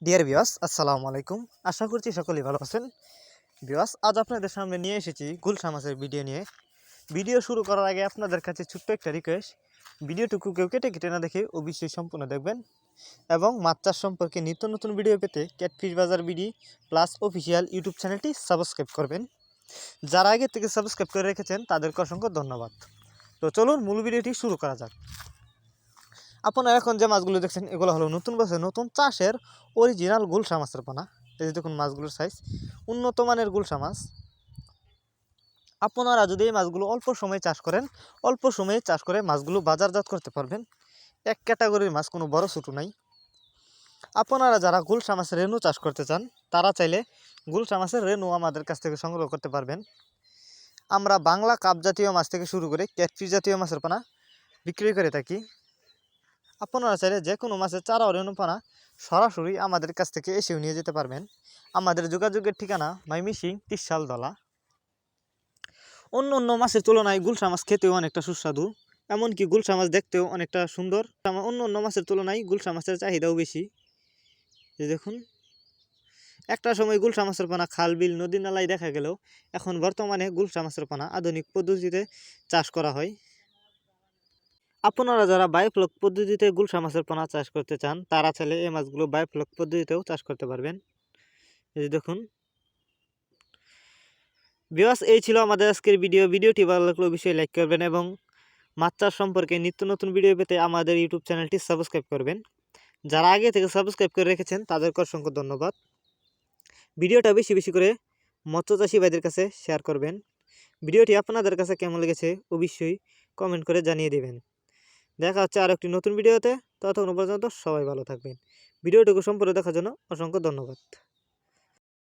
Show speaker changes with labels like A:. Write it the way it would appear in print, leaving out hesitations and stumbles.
A: Dear viewers, আসসালামু আলাইকুম। আশা করছি সকলেই ভালো আছেন। ভিউয়ার্স, আজ আপনাদের সামনে নিয়ে এসেছি গুলশা মাছের ভিডিও নিয়ে। ভিডিও শুরু করার আগে আপনাদের কাছে ছোট্ট একটা রিকোয়েস্ট, ভিডিওটুকু কেউ কেটে কেটে না দেখে অবশ্যই সম্পূর্ণ দেখবেন এবং মাছ চাষ সম্পর্কে নিত্য নতুন ভিডিও পেতে ক্যাটফিশ বাজার বিডি প্লাস অফিসিয়াল ইউটিউব চ্যানেলটি সাবস্ক্রাইব করবেন। যারা আগে থেকে সাবস্ক্রাইব করে রেখেছেন তাদেরকে অসংখ্য ধন্যবাদ। তো চলুন মূল ভিডিওটি শুরু করা যাক। আপনারা এখন যে মাছগুলো দেখছেন এগুলো হলো নতুন বছর নতুন চাষের অরিজিনাল গুলশা মাছের পোনা। এই যে দেখুন মাছগুলোর সাইজ, উন্নত মানের গুলশা মাছ। আপনারা যদি এই মাছগুলো অল্প সময়ে চাষ করেন, অল্প সময়ে চাষ করে মাছগুলো বাজারজাত করতে পারবেন। এক ক্যাটাগরির মাছ, কোনো বড় ছোটো নাই। আপনারা যারা গুলশা মাছের রেনু চাষ করতে চান তারা চাইলে গুলশা মাছের রেনু আমাদের কাছ থেকে সংগ্রহ করতে পারবেন। আমরা বাংলা কাপ জাতীয় মাছ থেকে শুরু করে ক্যাটফিশ জাতীয় মাছের পোনা বিক্রি করে থাকি। আপনারা চাইলে যে কোনো মাছের চারা ও রেণুপানা সরাসরি আমাদের কাছ থেকে এসেও নিয়ে যেতে পারবেন। আমাদের যোগাযোগের ঠিকানা ময়মনসিংহ ত্রিশালতলা। অন্য অন্য মাছের তুলনায় গুলশা মাছ খেতেও অনেকটা সুস্বাদু, এমনকি গুলশা মাছ দেখতেও অনেকটা সুন্দর। অন্য অন্য মাছের তুলনায় গুলশা মাছের চাহিদাও বেশি। এই দেখুন, একটা সময় গুলশা মাছের পোনা খাল বিল নদী নালায় দেখা গেলেও এখন বর্তমানে গুলশা মাছের পোনা আধুনিক পদ্ধতিতে চাষ করা হয়। আপনারা যারা বায়োফ্লক পদ্ধতিতে গুলশা মাছের পোনা চাষ করতে চান তারা চাইলে এই মাছগুলো বায়োফ্লক পদ্ধতিতেও চাষ করতে পারবেন। এই দেখুন ভিউয়ার্স, এই ছিল আমাদের আজকের ভিডিওটি ভালো লাগলে অবশ্যই লাইক করবেন এবং মাছ চাষ সম্পর্কে নিত্য নতুন ভিডিও পেতে আমাদের ইউটিউব চ্যানেলটি সাবস্ক্রাইব করবেন। যারা আগে থেকে সাবস্ক্রাইব করে রেখেছেন তাদেরকে অসংখ্য ধন্যবাদ। ভিডিওটা বেশি বেশি করে মৎস্যচাষী ভাইদের কাছে শেয়ার করবেন। ভিডিওটি আপনাদের কাছে কেমন লেগেছে অবশ্যই কমেন্ট করে জানিয়ে দেবেন। দেখা হচ্ছে আর একটি নতুন ভিডিওতে। ততক্ষণ পর্যন্ত সবাই ভালো থাকবেন। ভিডিওটুকু সম্পূর্ণ দেখার জন্য অসংখ্য ধন্যবাদ।